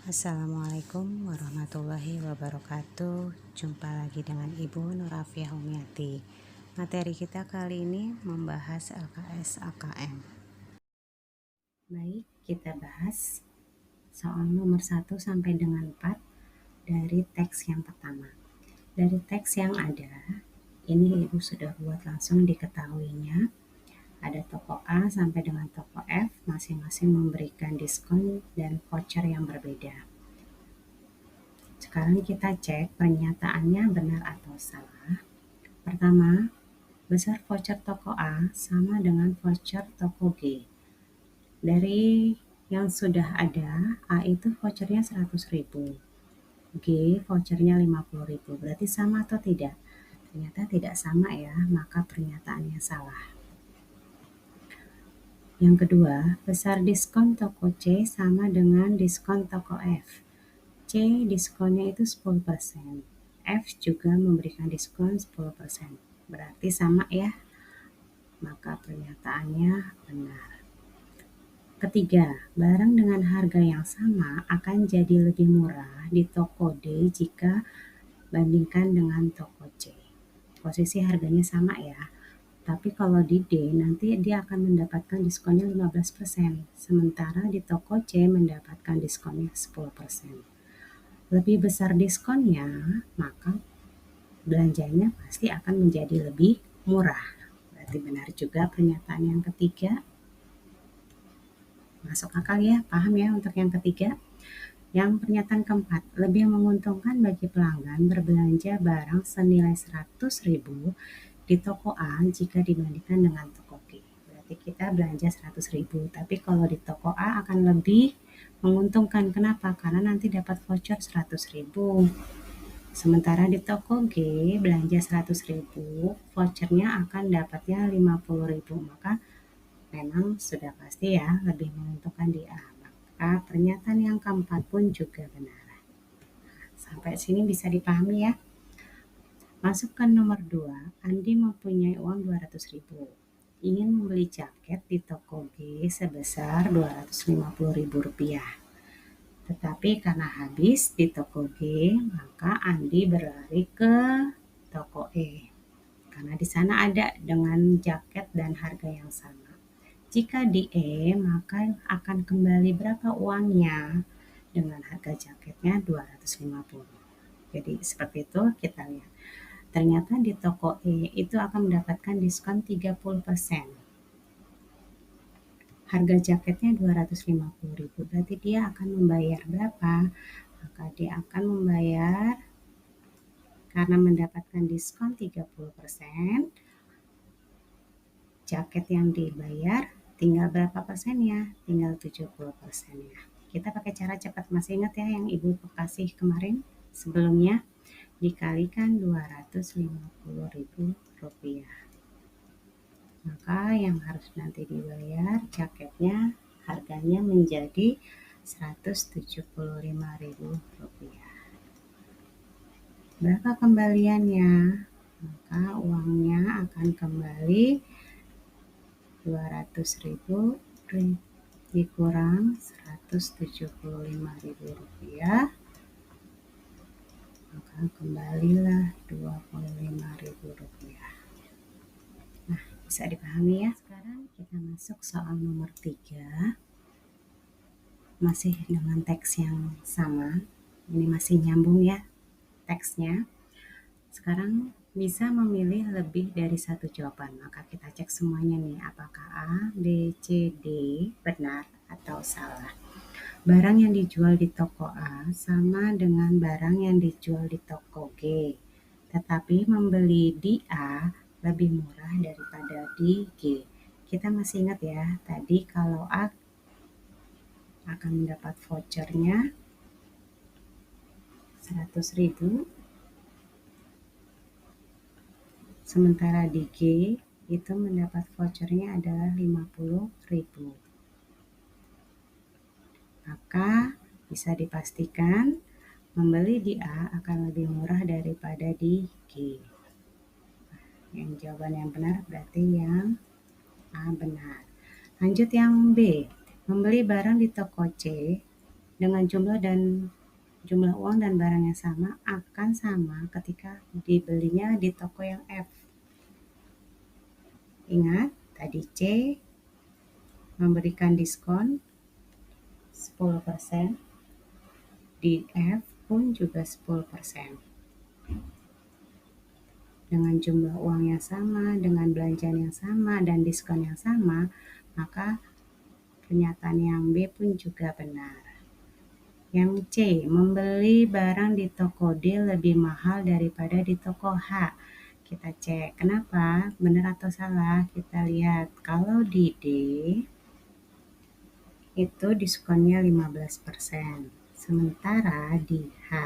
Assalamualaikum warahmatullahi wabarakatuh. Jumpa lagi dengan Ibu Nurafiah Humiati. Materi kita kali ini membahas LKS AKM. Baik, kita bahas soal nomor 1 sampai dengan 4 dari teks yang pertama. Dari teks yang ada, ini Ibu sudah buat langsung diketahuinya. Ada toko A sampai dengan toko F, masing-masing memberikan diskon dan voucher yang berbeda. Sekarang kita cek pernyataannya benar atau salah. Pertama, besar voucher toko A sama dengan voucher toko G. Dari yang sudah ada, A itu vouchernya 100.000, G vouchernya 50.000. Berarti sama atau tidak? Ternyata tidak sama ya, maka pernyataannya salah. Yang kedua, besar diskon toko C sama dengan diskon toko F. C diskonnya itu 10%. F juga memberikan diskon 10%. Berarti sama ya. Maka pernyataannya benar. Ketiga, barang dengan harga yang sama akan jadi lebih murah di toko D jika bandingkan dengan toko C. Posisi harganya sama ya. Tapi kalau di D nanti dia akan mendapatkan diskonnya 15%. Sementara di toko C mendapatkan diskonnya 10%. Lebih besar diskonnya, maka belanjanya pasti akan menjadi lebih murah. Berarti benar juga pernyataan yang ketiga. Masuk akal ya, paham ya untuk yang ketiga. Yang pernyataan keempat, lebih menguntungkan bagi pelanggan berbelanja barang senilai 100.000 di toko A jika dibandingkan dengan toko G. Berarti kita belanja 100.000, tapi kalau di toko A akan lebih menguntungkan. Kenapa? Karena nanti dapat voucher 100.000. Sementara di toko G belanja 100.000, vouchernya akan dapatnya 50.000. Maka memang sudah pasti ya lebih menguntungkan di A. Maka pernyataan yang keempat pun juga benar. Sampai sini bisa dipahami ya. Masuk ke nomor 2, Andi mempunyai uang 200.000. Ingin membeli jaket di toko G sebesar Rp250.000. Tetapi karena habis di toko G, maka Andi berlari ke toko E. Karena di sana ada dengan jaket dan harga yang sama. Jika di E, maka akan kembali berapa uangnya? Dengan harga jaketnya 250. Jadi seperti itu kita lihat. Ternyata di toko E itu akan mendapatkan diskon 30%. Harga jaketnya 250.000, berarti dia akan membayar berapa? Maka dia akan membayar, karena mendapatkan diskon 30%, jaket yang dibayar tinggal berapa persennya? Tinggal 70%-nya. Kita pakai cara cepat, masih ingat ya yang Ibu kasih kemarin sebelumnya? Dikalikan Rp250.000. Maka yang harus nanti dibayar jaketnya harganya menjadi Rp175.000. Berapa kembaliannya? Maka uangnya akan kembali 200.000 dikurang Rp175.000. Maka kembalilah Rp25.000. Nah, bisa dipahami ya. Sekarang kita masuk soal nomor 3. Masih dengan teks yang sama. Ini masih nyambung ya teksnya. Sekarang bisa memilih lebih dari satu jawaban. Maka kita cek semuanya nih, apakah A, B, C, D benar atau salah. Barang yang dijual di toko A sama dengan barang yang dijual di toko G. Tetapi membeli di A lebih murah daripada di G. Kita masih ingat ya, tadi kalau A akan mendapat vouchernya 100.000, sementara di G itu mendapat vouchernya adalah 50.000. Maka bisa dipastikan membeli di A akan lebih murah daripada di G. Yang jawaban yang benar berarti yang A benar. Lanjut yang B. Membeli barang di toko C dengan jumlah uang dan barang yang sama akan sama ketika dibelinya di toko yang F. Ingat, tadi C memberikan diskon 10%, di F pun juga 10%. Dengan jumlah uang yang sama, dengan belanjaan yang sama, dan diskon yang sama, maka pernyataan yang B pun juga benar. Yang C, membeli barang di toko D lebih mahal daripada di toko H. Kita cek, kenapa? Benar atau salah? Kita lihat, kalau di D, itu diskonnya 15%. Sementara di H,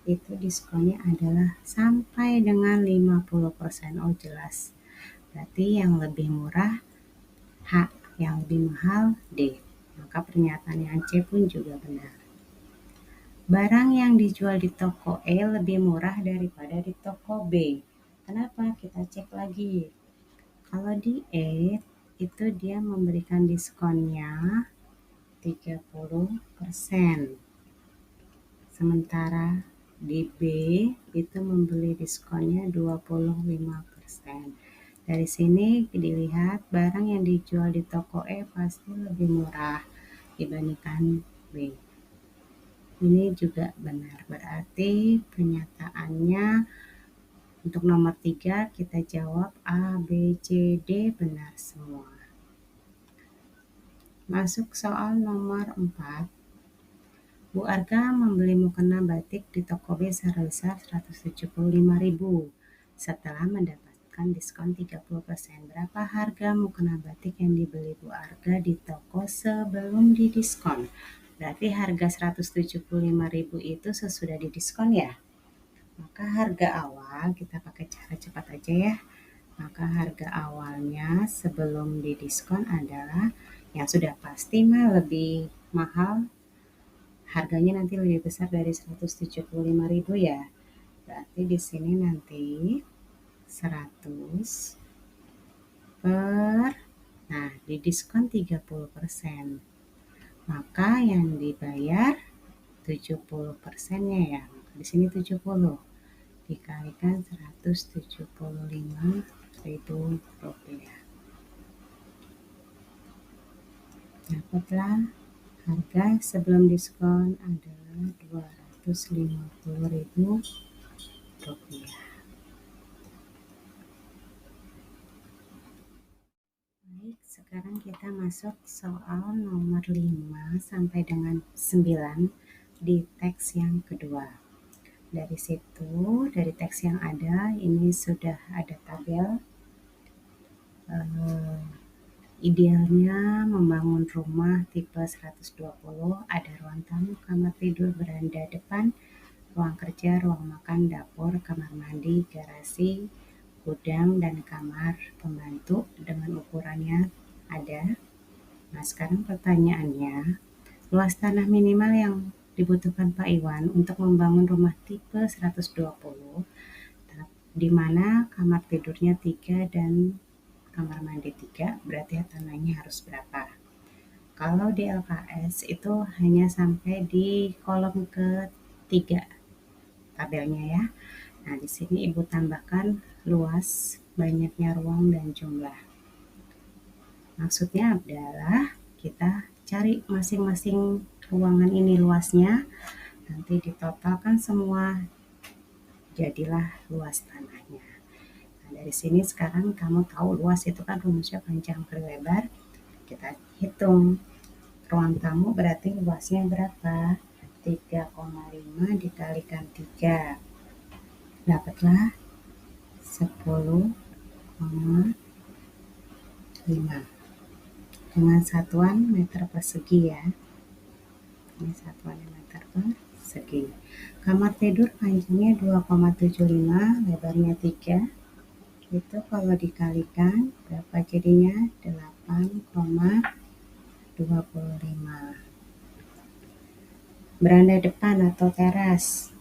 itu diskonnya adalah sampai dengan 50%. Oh jelas, berarti yang lebih murah H, yang lebih mahal D. Maka pernyataan yang C pun juga benar. Barang yang dijual di toko E lebih murah daripada di toko B. Kenapa? Kita cek lagi. Kalau di E, itu dia memberikan diskonnya 30%. Sementara di B, itu membeli diskonnya 25%. Dari sini dilihat barang yang dijual di toko E pasti lebih murah dibandingkan B. Ini juga benar, berarti pernyataannya untuk nomor 3 kita jawab A, B, C, D benar semua. Masuk soal nomor 4. Bu Arga membeli mukena batik di toko B sebesar 175.000 setelah mendapatkan diskon 30%. Berapa harga mukena batik yang dibeli Bu Arga di toko sebelum didiskon? Berarti harga 175.000 itu sesudah didiskon ya. Maka harga awal kita pakai cara cepat aja ya. Maka harga awalnya sebelum didiskon adalah yang sudah pasti mah lebih mahal. Harganya nanti lebih besar dari 175.000 ya. Berarti di sini nanti 100 per, nah didiskon 30%. Maka yang dibayar 70%-nya ya. Di sini 70 dikalikan 175.000 rupiah. Dapatlah harga sebelum diskon adalah 250.000 rupiah. Baik, sekarang kita masuk soal nomor 5 sampai dengan 9 di teks yang kedua. Dari situ, dari teks yang ada, ini sudah ada tabel. Idealnya membangun rumah tipe 120, ada ruang tamu, kamar tidur, beranda depan, ruang kerja, ruang makan, dapur, kamar mandi, garasi, gudang, dan kamar pembantu dengan ukurannya ada. Nah, sekarang pertanyaannya, luas tanah minimal yang dibutuhkan Pak Iwan untuk membangun rumah tipe 120, di mana kamar tidurnya 3 dan kamar mandi 3, berarti tanahnya harus berapa? Kalau di LKS itu hanya sampai di kolom ke-3 tabelnya ya. Nah, di sini Ibu tambahkan luas, banyaknya ruang, dan jumlah. Maksudnya adalah kita cari masing-masing ruangan ini luasnya, nanti ditotalkan semua, jadilah luas tanahnya. Nah, dari sini sekarang kamu tahu luas itu kan rumusnya panjang kali lebar. Kita hitung ruang tamu berarti luasnya berapa? 3,5 dikalikan 3. Dapatlah 10,5 dengan satuan meter persegi ya. Ini satuan meter persegi. Kamar tidur panjangnya 2,75, lebarnya 3. Itu kalau dikalikan berapa jadinya? 8,25. Beranda depan atau teras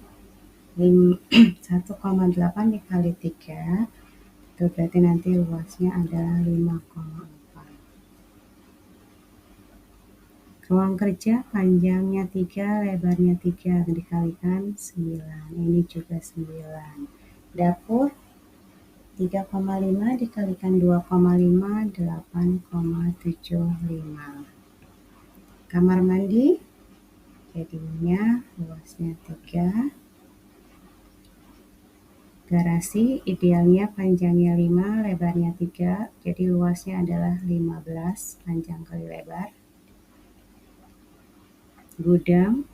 1,8 dikali 3, itu berarti nanti luasnya adalah 5,4. Ruang kerja panjangnya 3, lebarnya 3, dikalikan 9. Ini juga 9. Dapur 3,5 dikalikan 2,5, 8,75. Kamar mandi jadinya luasnya 3. Garasi idealnya panjangnya 5, lebarnya 3, jadi luasnya adalah 15 panjang kali lebar. Gudang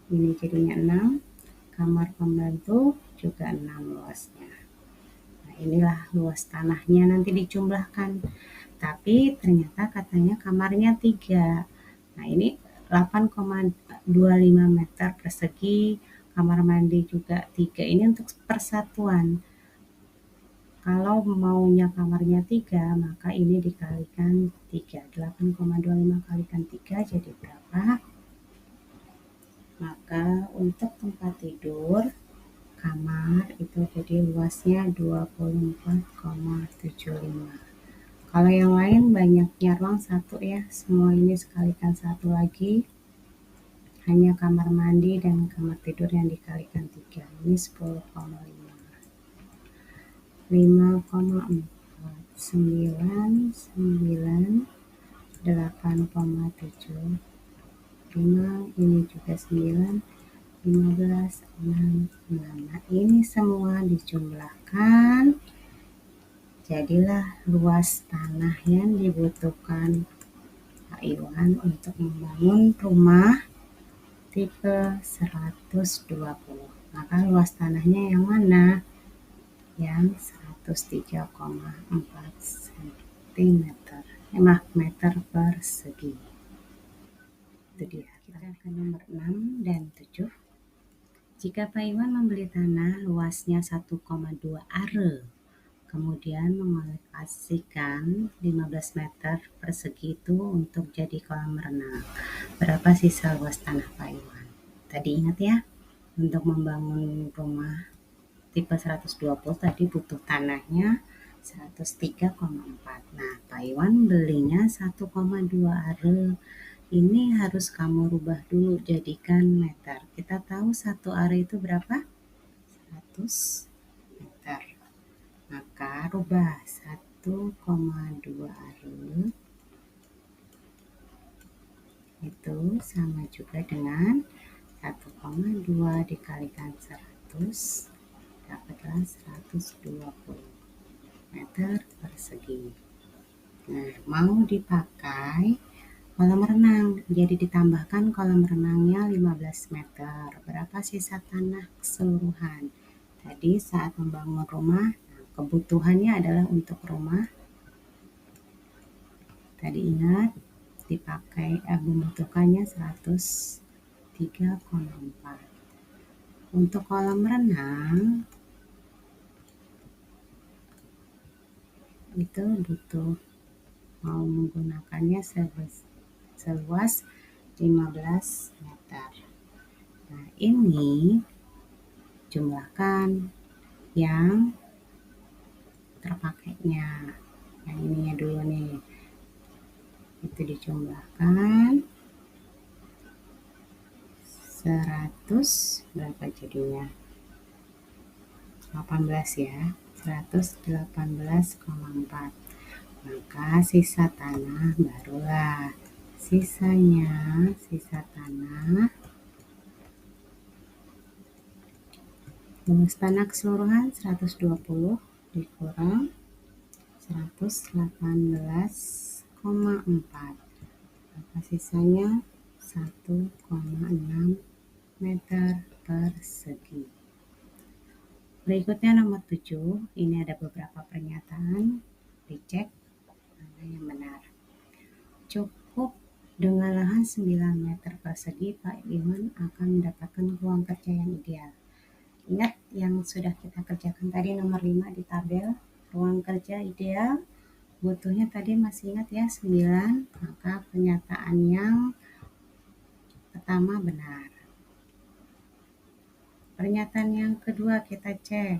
ini jadinya 6, kamar pembantu juga 6 luasnya. Nah, inilah luas tanahnya nanti dijumlahkan. Tapi ternyata katanya kamarnya 3. Nah, ini 8,25 meter persegi, kamar mandi juga 3. Ini untuk persatuan. Kalau maunya kamarnya 3, maka ini dikalikan 3. 8,25 kalikan 3 jadi berapa? Maka untuk tempat tidur kamar itu jadi luasnya 24,75. Kalau yang lain banyaknya ruang 1 ya, semua ini sekalikan 1 lagi. Hanya kamar mandi dan kamar tidur yang dikalikan 3. Ini 10,5. 5,4, 9, 9, 8,75, ini juga 9, 15, 6, 6. Nah, ini semua dijumlahkan, jadilah luas tanah yang dibutuhkan Pak Iwan untuk membangun rumah tipe 120. Maka luas tanahnya yang mana? Yang 103,4 cm, meter persegi. Itu dia. Kita ke nomor 6 dan 7. Jika Pak Iwan membeli tanah luasnya 1,2 are, kemudian mengalokasikan 15 meter persegi itu untuk jadi kolam renang, berapa sisa luas tanah Pak Iwan? Tadi ingat ya, untuk membangun rumah tipe 120 tadi butuh tanahnya 103,4. Nah, Pak Iwan belinya 1,2 are. Ini harus kamu rubah dulu jadikan meter. Kita tahu 1 are itu berapa? 100 meter. Maka rubah 1,2 are itu sama juga dengan 1,2 dikalikan 100, dapatlah 120 meter persegi. Nah, mau dipakai kolam renang, jadi ditambahkan kolam renangnya 15 meter. Berapa sisa tanah keseluruhan? Tadi saat membangun rumah, kebutuhannya adalah untuk rumah. Tadi ingat, dipakai membutuhkannya 103,4. Untuk kolam renang, itu butuh mau menggunakannya seluas 15 meter. Nah, ini jumlahkan yang terpakainya. Yang ininya dulu nih. Itu dijumlahkan 100 berapa jadinya? 18 ya. 118,4. Maka sisa tanah barulah sisa tanah luas tanah keseluruhan 120 dikurang 118,4, maka sisanya 1,6 meter persegi. Berikutnya nomor 7, ini ada beberapa pernyataan, dicek mana yang benar. Cukup dengan lahan 9 meter persegi, Pak Iwan akan mendapatkan ruang kerja yang ideal. Ingat yang sudah kita kerjakan tadi nomor 5 di tabel, ruang kerja ideal, butuhnya tadi masih ingat ya 9, maka pernyataan yang pertama benar. Pernyataan yang kedua kita cek.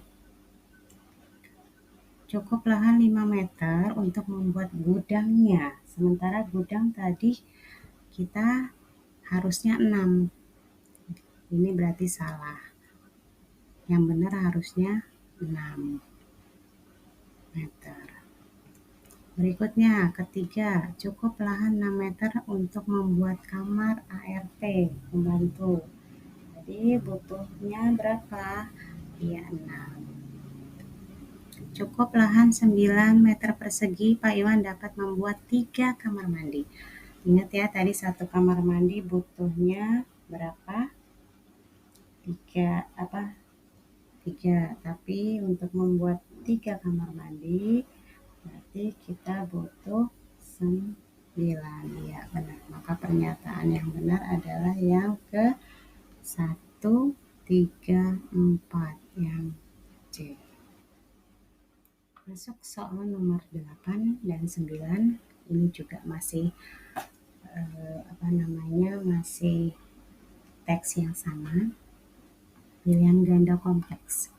Cukup lahan 5 meter untuk membuat gudangnya. Sementara gudang tadi kita harusnya 6. Ini berarti salah. Yang benar harusnya 6 meter. Berikutnya, ketiga, cukup lahan 6 meter untuk membuat kamar ART pembantu. Jadi butuhnya berapa? Ya, 6. Cukup lahan 9 meter persegi, Pak Iwan dapat membuat 3 kamar mandi. Ingat ya, tadi 1 kamar mandi butuhnya berapa? 3. Tapi untuk membuat 3 kamar mandi, berarti kita butuh 9. Ya, benar. Maka pernyataan yang benar adalah yang ke 1, 3, 4, yang C. Masuk soal nomor 8 dan 9. Ini juga masih masih teks yang sama. Pilihan ganda kompleks.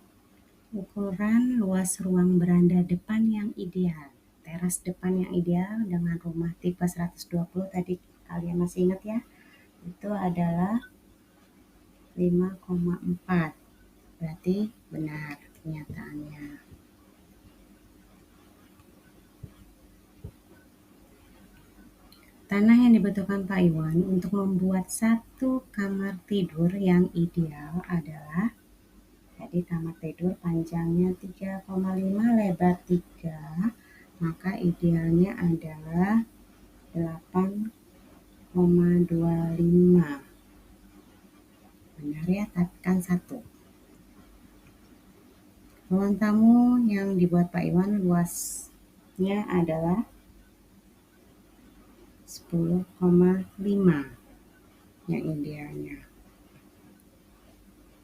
Ukuran luas ruang beranda depan yang ideal. Teras depan yang ideal dengan rumah tipe 120 tadi kalian masih ingat ya? Itu adalah 5,4. Berarti benar kenyataannya. Tanah yang dibutuhkan Pak Iwan untuk membuat 1 kamar tidur yang ideal adalah, jadi kamar tidur panjangnya 3,5, lebar 3, maka idealnya adalah 8,25. Benar ya, tekan 1. Ruang tamu yang dibuat Pak Iwan luasnya adalah 10,5 yang idealnya.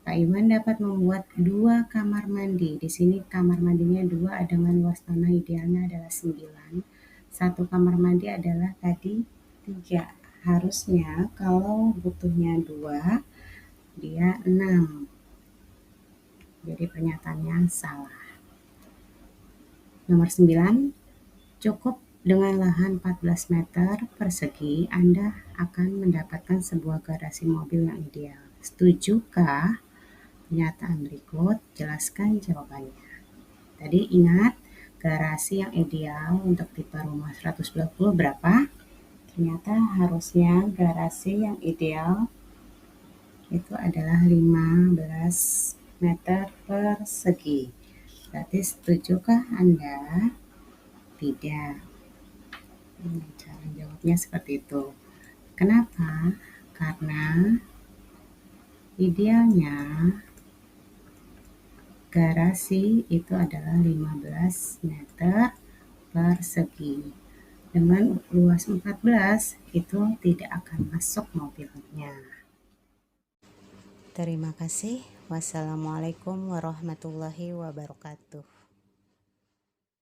Pak Iwan dapat membuat 2 kamar mandi. Di sini kamar mandinya 2 dengan luas tanah idealnya adalah 9. 1 kamar mandi adalah tadi 3. Harusnya kalau butuhnya 2, dia 6. Jadi pernyataannya salah. Nomor 9, cukup dengan lahan 14 meter persegi, Anda akan mendapatkan sebuah garasi mobil yang ideal. Setujukah? Pernyataan berikut, jelaskan jawabannya. Tadi ingat, garasi yang ideal untuk tipe rumah 120 berapa? Ternyata harusnya garasi yang ideal itu adalah 15 meter persegi. Berarti setujukah Anda? Tidak. Cara jawabnya seperti itu. Kenapa? Karena idealnya garasi itu adalah 15 meter persegi. Dengan luas 14 itu tidak akan masuk mobilnya. Terima kasih. Wassalamualaikum warahmatullahi wabarakatuh.